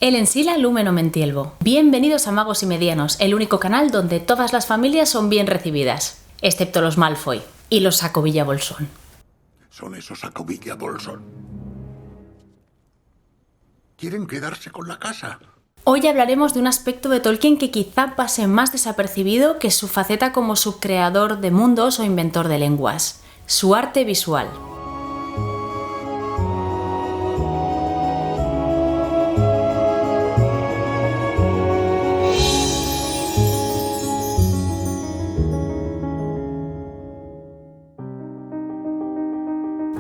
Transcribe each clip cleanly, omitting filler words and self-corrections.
Elensila Lumeno Mentielvo. Bienvenidos a Magos y Medianos, el único canal donde todas las familias son bien recibidas, excepto los Malfoy y los Sacovilla Bolsón. Son esos Sacovilla Bolsón. ¿Quieren quedarse con la casa? Hoy hablaremos de un aspecto de Tolkien que quizá pase más desapercibido que su faceta como subcreador de mundos o inventor de lenguas, su arte visual.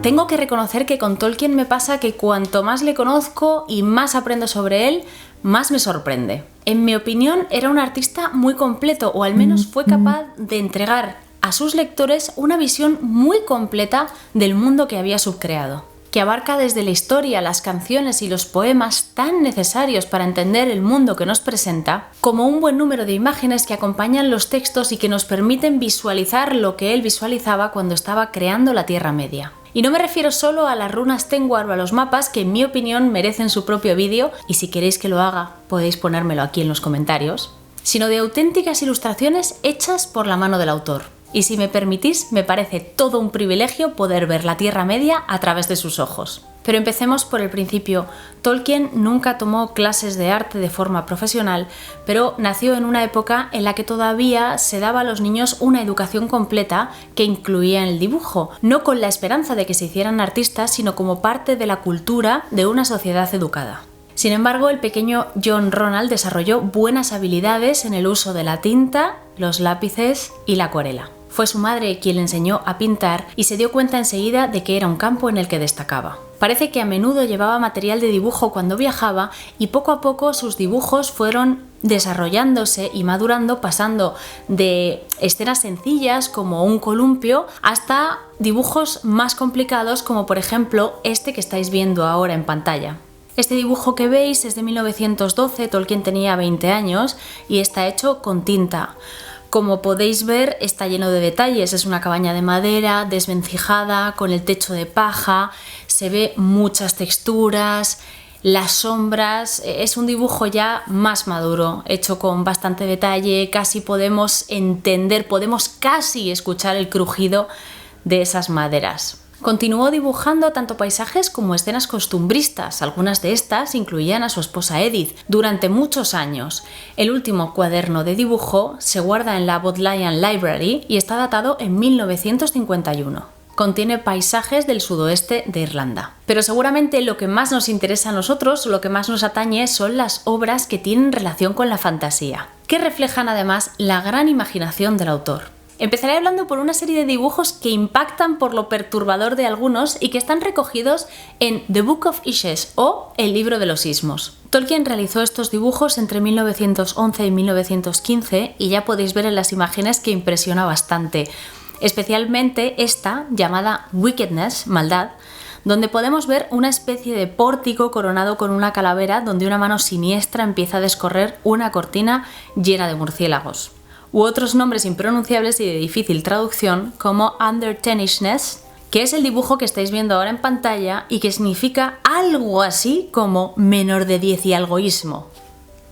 Tengo que reconocer que con Tolkien me pasa que cuanto más le conozco y más aprendo sobre él, más me sorprende. En mi opinión, era un artista muy completo, o al menos fue capaz de entregar a sus lectores una visión muy completa del mundo que había subcreado, que abarca desde la historia, las canciones y los poemas tan necesarios para entender el mundo que nos presenta, como un buen número de imágenes que acompañan los textos y que nos permiten visualizar lo que él visualizaba cuando estaba creando la Tierra Media. Y no me refiero solo a las runas Tengwar o a los mapas, que en mi opinión merecen su propio vídeo, y si queréis que lo haga podéis ponérmelo aquí en los comentarios, sino de auténticas ilustraciones hechas por la mano del autor. Y si me permitís, me parece todo un privilegio poder ver la Tierra Media a través de sus ojos. Pero empecemos por el principio. Tolkien nunca tomó clases de arte de forma profesional, pero nació en una época en la que todavía se daba a los niños una educación completa que incluía el dibujo, no con la esperanza de que se hicieran artistas, sino como parte de la cultura de una sociedad educada. Sin embargo, el pequeño John Ronald desarrolló buenas habilidades en el uso de la tinta, los lápices y la acuarela. Fue su madre quien le enseñó a pintar y se dio cuenta enseguida de que era un campo en el que destacaba. Parece que a menudo llevaba material de dibujo cuando viajaba y poco a poco sus dibujos fueron desarrollándose y madurando, pasando de escenas sencillas como un columpio hasta dibujos más complicados como por ejemplo este que estáis viendo ahora en pantalla. Este dibujo que veis es de 1912, Tolkien tenía 20 años y está hecho con tinta. Como podéis ver, está lleno de detalles, es una cabaña de madera, desvencijada, con el techo de paja, se ve muchas texturas, las sombras, es un dibujo ya más maduro, hecho con bastante detalle, casi podemos entender, podemos casi escuchar el crujido de esas maderas. Continuó dibujando tanto paisajes como escenas costumbristas. Algunas de estas incluían a su esposa Edith durante muchos años. El último cuaderno de dibujo se guarda en la Bodleian Library y está datado en 1951. Contiene paisajes del sudoeste de Irlanda. Pero seguramente lo que más nos interesa a nosotros, lo que más nos atañe, son las obras que tienen relación con la fantasía, que reflejan además la gran imaginación del autor. Empezaré hablando por una serie de dibujos que impactan por lo perturbador de algunos y que están recogidos en The Book of Ishes o El libro de los Ismos. Tolkien realizó estos dibujos entre 1911 y 1915 y ya podéis ver en las imágenes que impresiona bastante, especialmente esta llamada Wickedness, maldad, donde podemos ver una especie de pórtico coronado con una calavera donde una mano siniestra empieza a descorrer una cortina llena de murciélagos. U otros nombres impronunciables y de difícil traducción como Undertenishness, que es el dibujo que estáis viendo ahora en pantalla y que significa algo así como menor de 10 y algoísmo.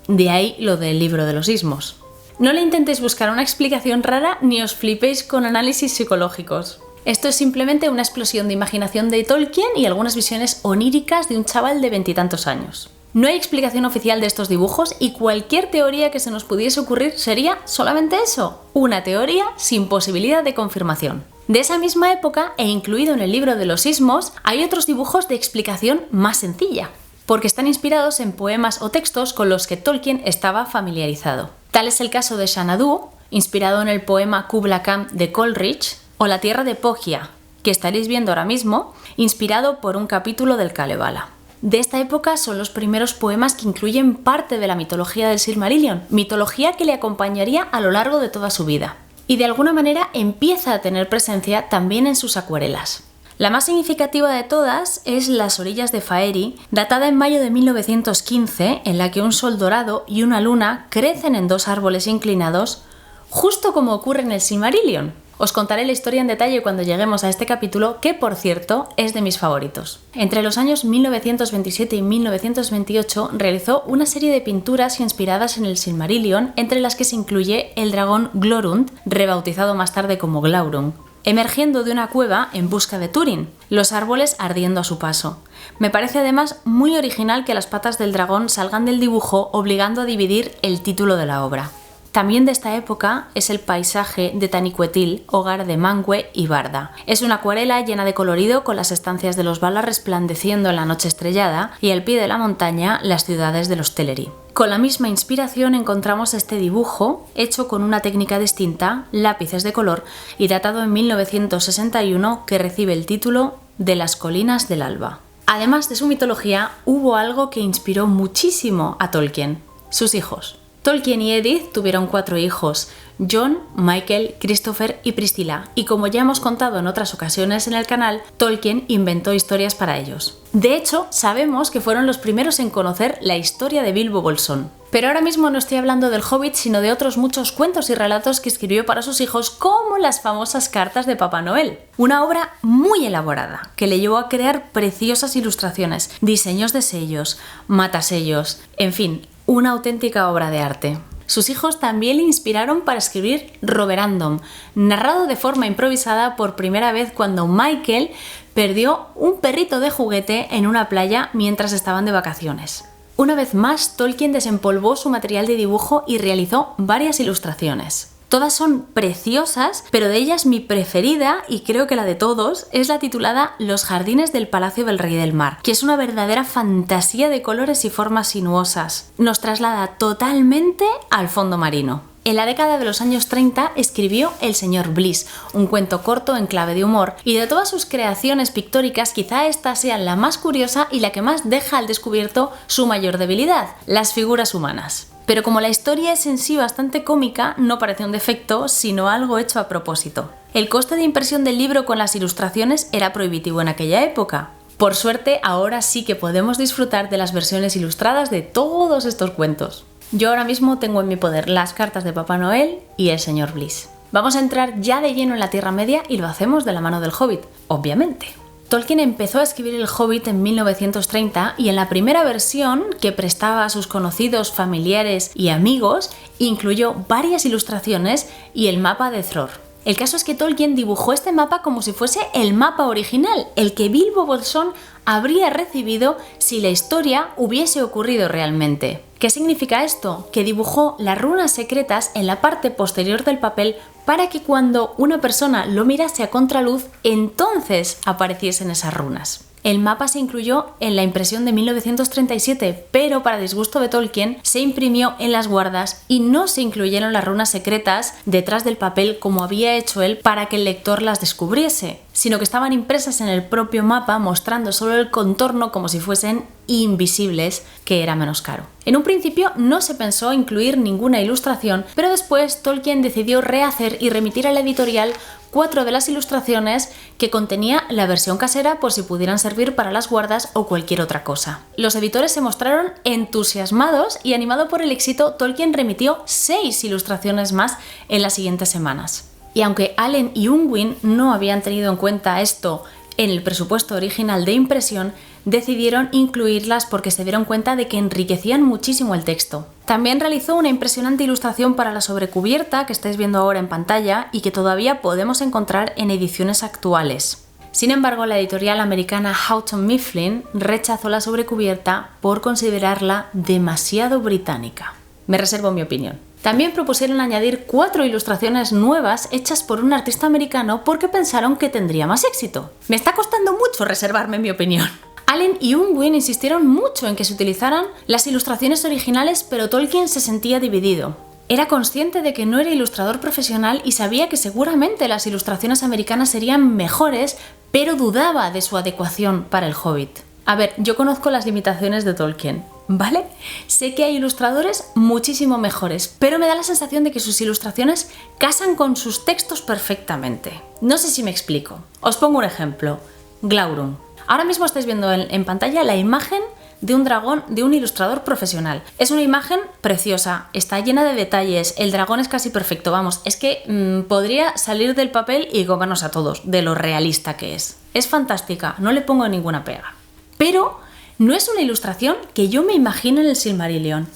De ahí lo del libro de los ismos. No le intentéis buscar una explicación rara ni os flipéis con análisis psicológicos. Esto es simplemente una explosión de imaginación de Tolkien y algunas visiones oníricas de un chaval de 20 y tantos años. No hay explicación oficial de estos dibujos y cualquier teoría que se nos pudiese ocurrir sería solamente eso, una teoría sin posibilidad de confirmación. De esa misma época, e incluido en el libro de los Ismos, hay otros dibujos de explicación más sencilla, porque están inspirados en poemas o textos con los que Tolkien estaba familiarizado. Tal es el caso de Xanadu, inspirado en el poema Kubla Khan de Coleridge, o La tierra de Pogia, que estaréis viendo ahora mismo, inspirado por un capítulo del Kalevala. De esta época son los primeros poemas que incluyen parte de la mitología del Silmarillion, mitología que le acompañaría a lo largo de toda su vida. Y de alguna manera empieza a tener presencia también en sus acuarelas. La más significativa de todas es Las orillas de Faerie, datada en mayo de 1915, en la que un sol dorado y una luna crecen en dos árboles inclinados, justo como ocurre en el Silmarillion. Os contaré la historia en detalle cuando lleguemos a este capítulo, que por cierto es de mis favoritos. Entre los años 1927 y 1928 realizó una serie de pinturas inspiradas en el Silmarillion, entre las que se incluye el dragón Glorund, rebautizado más tarde como Glaurung, emergiendo de una cueva en busca de Túrin, los árboles ardiendo a su paso. Me parece además muy original que las patas del dragón salgan del dibujo, obligando a dividir el título de la obra. También de esta época es el paisaje de Taniquetil, hogar de Manwë y Barda. Es una acuarela llena de colorido, con las estancias de los Valar resplandeciendo en la noche estrellada y al pie de la montaña las ciudades de los Teleri. Con la misma inspiración encontramos este dibujo, hecho con una técnica distinta, lápices de color, y datado en 1961, que recibe el título de Las colinas del alba. Además de su mitología, hubo algo que inspiró muchísimo a Tolkien: sus hijos. Tolkien y Edith tuvieron 4 hijos: John, Michael, Christopher y Priscilla, y como ya hemos contado en otras ocasiones en el canal, Tolkien inventó historias para ellos. De hecho, sabemos que fueron los primeros en conocer la historia de Bilbo Bolsón. Pero ahora mismo no estoy hablando del Hobbit, sino de otros muchos cuentos y relatos que escribió para sus hijos, como las famosas cartas de Papá Noel. Una obra muy elaborada, que le llevó a crear preciosas ilustraciones, diseños de sellos, matasellos, en fin, una auténtica obra de arte. Sus hijos también le inspiraron para escribir Roverandom, narrado de forma improvisada por primera vez cuando Michael perdió un perrito de juguete en una playa mientras estaban de vacaciones. Una vez más, Tolkien desempolvó su material de dibujo y realizó varias ilustraciones. Todas son preciosas, pero de ellas mi preferida, y creo que la de todos, es la titulada Los jardines del Palacio del Rey del Mar, que es una verdadera fantasía de colores y formas sinuosas. Nos traslada totalmente al fondo marino. En la década de los años 30 escribió El señor Bliss, un cuento corto en clave de humor, y de todas sus creaciones pictóricas quizá esta sea la más curiosa y la que más deja al descubierto su mayor debilidad: las figuras humanas. Pero como la historia es en sí bastante cómica, no parece un defecto, sino algo hecho a propósito. El coste de impresión del libro con las ilustraciones era prohibitivo en aquella época. Por suerte, ahora sí que podemos disfrutar de las versiones ilustradas de todos estos cuentos. Yo ahora mismo tengo en mi poder las cartas de Papá Noel y el señor Bliss. Vamos a entrar ya de lleno en la Tierra Media y lo hacemos de la mano del Hobbit, obviamente. Tolkien empezó a escribir El Hobbit en 1930 y en la primera versión, que prestaba a sus conocidos, familiares y amigos, incluyó varias ilustraciones y el mapa de Thror. El caso es que Tolkien dibujó este mapa como si fuese el mapa original, el que Bilbo Bolsón habría recibido si la historia hubiese ocurrido realmente. ¿Qué significa esto? Que dibujó las runas secretas en la parte posterior del papel para que cuando una persona lo mirase a contraluz, entonces apareciesen esas runas. El mapa se incluyó en la impresión de 1937, pero para disgusto de Tolkien se imprimió en las guardas y no se incluyeron las runas secretas detrás del papel como había hecho él para que el lector las descubriese, sino que estaban impresas en el propio mapa, mostrando solo el contorno como si fuesen invisibles, que era menos caro. En un principio no se pensó incluir ninguna ilustración, pero después Tolkien decidió rehacer y remitir a la editorial 4 de las ilustraciones que contenía la versión casera por si pudieran servir para las guardas o cualquier otra cosa. Los editores se mostraron entusiasmados y, animado por el éxito, Tolkien remitió 6 ilustraciones más en las siguientes semanas. Y aunque Allen y Unwin no habían tenido en cuenta esto en el presupuesto original de impresión, decidieron incluirlas porque se dieron cuenta de que enriquecían muchísimo el texto. También realizó una impresionante ilustración para la sobrecubierta que estáis viendo ahora en pantalla y que todavía podemos encontrar en ediciones actuales. Sin embargo, la editorial americana Houghton Mifflin rechazó la sobrecubierta por considerarla demasiado británica. Me reservo mi opinión. También propusieron añadir 4 ilustraciones nuevas hechas por un artista americano porque pensaron que tendría más éxito. Me está costando mucho reservarme mi opinión. Allen y Unwin insistieron mucho en que se utilizaran las ilustraciones originales, pero Tolkien se sentía dividido. Era consciente de que no era ilustrador profesional y sabía que seguramente las ilustraciones americanas serían mejores, pero dudaba de su adecuación para el Hobbit. A ver, yo conozco las limitaciones de Tolkien, ¿vale? Sé que hay ilustradores muchísimo mejores, pero me da la sensación de que sus ilustraciones casan con sus textos perfectamente. No sé si me explico. Os pongo un ejemplo. Glaurung. Ahora mismo estáis viendo en pantalla la imagen de un dragón de un ilustrador profesional. Es una imagen preciosa, está llena de detalles, el dragón es casi perfecto, vamos, es que podría salir del papel y comernos a todos, de lo realista que es. Es fantástica, no le pongo ninguna pega. Pero no es una ilustración que yo me imagino en el Silmarillion.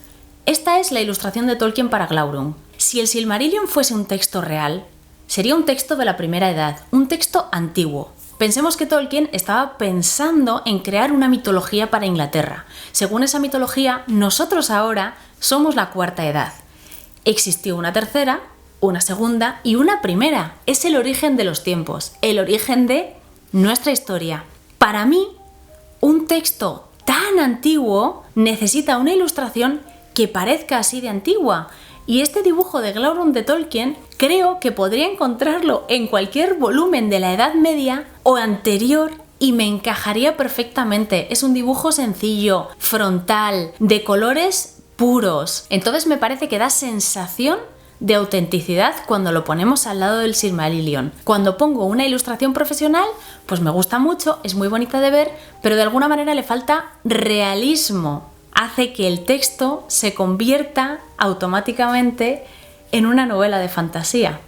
Esta es la ilustración de Tolkien para Glaurung. Si el Silmarillion fuese un texto real, sería un texto de la Primera Edad, un texto antiguo. Pensemos que Tolkien estaba pensando en crear una mitología para Inglaterra. Según esa mitología, nosotros ahora somos la Cuarta Edad. Existió una tercera, una segunda y una primera. Es el origen de los tiempos, el origen de nuestra historia. Para mí, un texto tan antiguo necesita una ilustración que parezca así de antigua. Y este dibujo de Glaurung de Tolkien creo que podría encontrarlo en cualquier volumen de la Edad Media o anterior y me encajaría perfectamente. Es un dibujo sencillo, frontal, de colores puros. Entonces me parece que da sensación de autenticidad cuando lo ponemos al lado del Silmarillion. Cuando pongo una ilustración profesional, pues me gusta mucho, es muy bonita de ver, pero de alguna manera le falta realismo. Hace que el texto se convierta automáticamente en una novela de fantasía.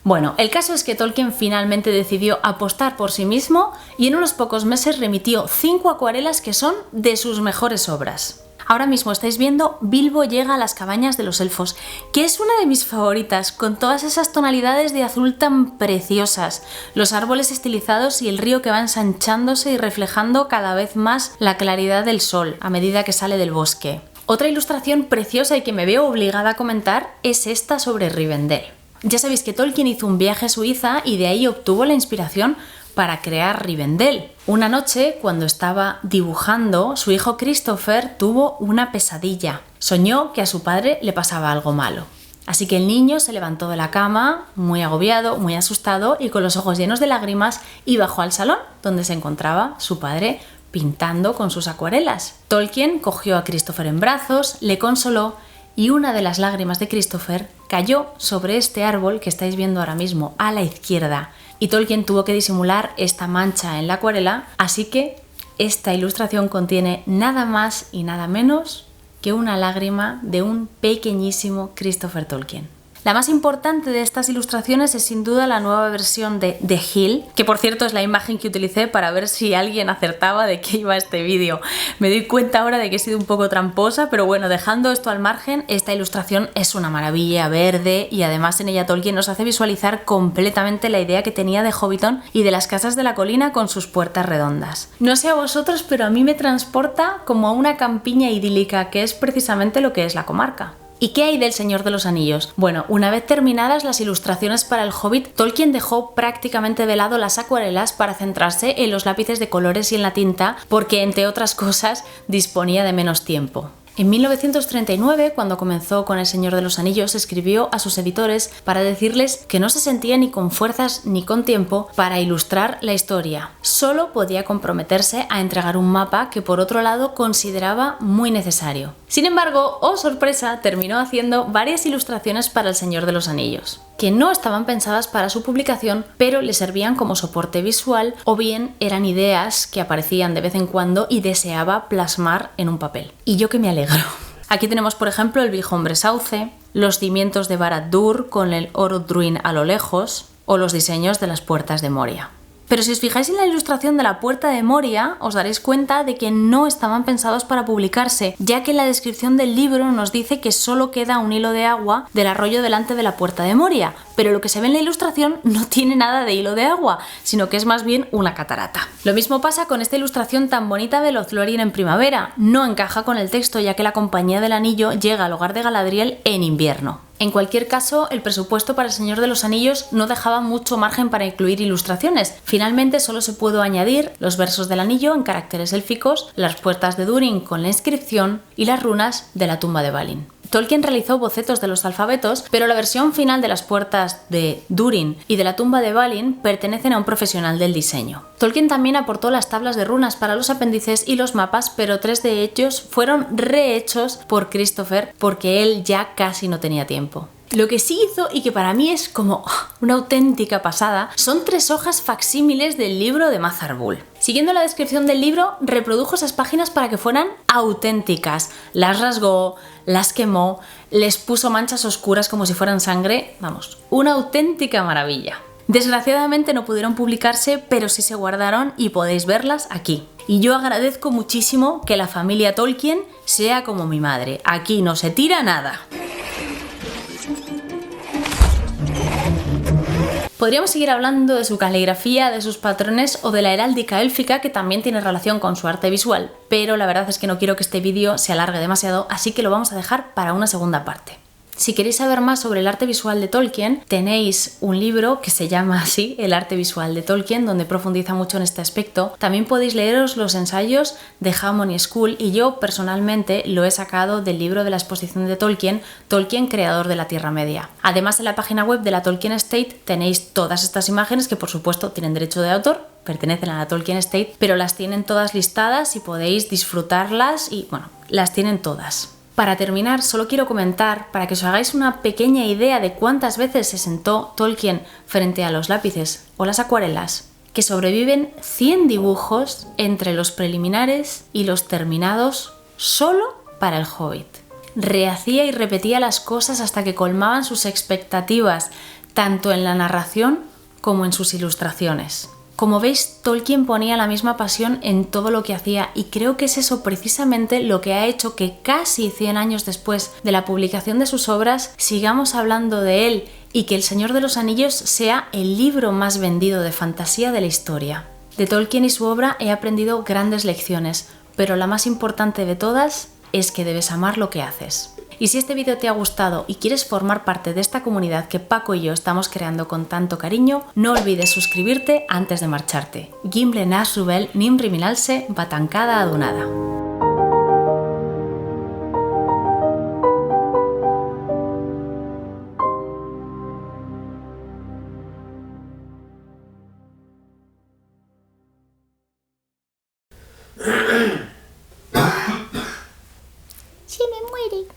Bueno, el caso es que Tolkien finalmente decidió apostar por sí mismo y en unos pocos meses remitió 5 acuarelas que son de sus mejores obras. Ahora mismo estáis viendo Bilbo llega a las cabañas de los elfos, que es una de mis favoritas, con todas esas tonalidades de azul tan preciosas, los árboles estilizados y el río que va ensanchándose y reflejando cada vez más la claridad del sol a medida que sale del bosque. Otra ilustración preciosa y que me veo obligada a comentar es esta sobre Rivendell. Ya sabéis que Tolkien hizo un viaje a Suiza y de ahí obtuvo la inspiración para crear Rivendell. Una noche, cuando estaba dibujando, su hijo Christopher tuvo una pesadilla. Soñó que a su padre le pasaba algo malo. Así que el niño se levantó de la cama, muy agobiado, muy asustado y con los ojos llenos de lágrimas y bajó al salón, donde se encontraba su padre pintando con sus acuarelas. Tolkien cogió a Christopher en brazos, le consoló y una de las lágrimas de Christopher cayó sobre este árbol que estáis viendo ahora mismo a la izquierda. Y Tolkien tuvo que disimular esta mancha en la acuarela, así que esta ilustración contiene nada más y nada menos que una lágrima de un pequeñísimo Christopher Tolkien. La más importante de estas ilustraciones es sin duda la nueva versión de The Hill, que por cierto es la imagen que utilicé para ver si alguien acertaba de qué iba este vídeo. Me doy cuenta ahora de que he sido un poco tramposa, pero bueno, dejando esto al margen, esta ilustración es una maravilla verde y además en ella Tolkien nos hace visualizar completamente la idea que tenía de Hobbiton y de las casas de la colina con sus puertas redondas. No sé a vosotros, pero a mí me transporta como a una campiña idílica, que es precisamente lo que es la comarca. ¿Y qué hay del Señor de los Anillos? Bueno, una vez terminadas las ilustraciones para el Hobbit, Tolkien dejó prácticamente de lado las acuarelas para centrarse en los lápices de colores y en la tinta, porque entre otras cosas disponía de menos tiempo. En 1939, cuando comenzó con El Señor de los Anillos, escribió a sus editores para decirles que no se sentía ni con fuerzas ni con tiempo para ilustrar la historia. Solo podía comprometerse a entregar un mapa que por otro lado consideraba muy necesario. Sin embargo, oh sorpresa, terminó haciendo varias ilustraciones para El Señor de los Anillos, que no estaban pensadas para su publicación, pero le servían como soporte visual o bien eran ideas que aparecían de vez en cuando y deseaba plasmar en un papel. Y yo que me alegro. Aquí tenemos, por ejemplo, el viejo hombre sauce, los cimientos de Barad-dûr con el Orodruin a lo lejos o los diseños de las puertas de Moria. Pero si os fijáis en la ilustración de la puerta de Moria, os daréis cuenta de que no estaban pensados para publicarse, ya que en la descripción del libro nos dice que solo queda un hilo de agua del arroyo delante de la puerta de Moria, pero lo que se ve en la ilustración no tiene nada de hilo de agua, sino que es más bien una catarata. Lo mismo pasa con esta ilustración tan bonita de Lothlórien en primavera, no encaja con el texto ya que la Compañía del Anillo llega al hogar de Galadriel en invierno. En cualquier caso, el presupuesto para El Señor de los Anillos no dejaba mucho margen para incluir ilustraciones. Finalmente solo se pudo añadir los versos del anillo en caracteres élficos, las puertas de Durin con la inscripción y las runas de la tumba de Balin. Tolkien realizó bocetos de los alfabetos, pero la versión final de las puertas de Durin y de la tumba de Balin pertenecen a un profesional del diseño. Tolkien también aportó las tablas de runas para los apéndices y los mapas, pero 3 de ellos fueron rehechos por Christopher porque él ya casi no tenía tiempo. Lo que sí hizo, y que para mí es como una auténtica pasada, son 3 hojas facsímiles del libro de Mazarbul. Siguiendo la descripción del libro, reprodujo esas páginas para que fueran auténticas. Las rasgó, las quemó, les puso manchas oscuras como si fueran sangre. Vamos, una auténtica maravilla. Desgraciadamente no pudieron publicarse, pero sí se guardaron y podéis verlas aquí. Y yo agradezco muchísimo que la familia Tolkien sea como mi madre. Aquí no se tira nada. Podríamos seguir hablando de su caligrafía, de sus patrones o de la heráldica élfica, que también tiene relación con su arte visual, pero la verdad es que no quiero que este vídeo se alargue demasiado, así que lo vamos a dejar para una segunda parte. Si queréis saber más sobre el arte visual de Tolkien, tenéis un libro que se llama así, El arte visual de Tolkien, donde profundiza mucho en este aspecto. También podéis leeros los ensayos de Harmony School, y yo personalmente lo he sacado del libro de la exposición de Tolkien, Tolkien, creador de la Tierra Media. Además, en la página web de la Tolkien Estate tenéis todas estas imágenes que, por supuesto, tienen derecho de autor, pertenecen a la Tolkien Estate, pero las tienen todas listadas y podéis disfrutarlas y, bueno, las tienen todas. Para terminar, solo quiero comentar, para que os hagáis una pequeña idea de cuántas veces se sentó Tolkien frente a los lápices o las acuarelas, que sobreviven 100 dibujos entre los preliminares y los terminados solo para el Hobbit. Rehacía y repetía las cosas hasta que colmaban sus expectativas, tanto en la narración como en sus ilustraciones. Como veis, Tolkien ponía la misma pasión en todo lo que hacía, y creo que es eso precisamente lo que ha hecho que casi 100 años después de la publicación de sus obras sigamos hablando de él y que El Señor de los Anillos sea el libro más vendido de fantasía de la historia. De Tolkien y su obra he aprendido grandes lecciones, pero la más importante de todas es que debes amar lo que haces. Y si este vídeo te ha gustado y quieres formar parte de esta comunidad que Paco y yo estamos creando con tanto cariño, no olvides suscribirte antes de marcharte. Gimble Nas Rubel Nim Riminalse Batancada Adunada. Se me muere.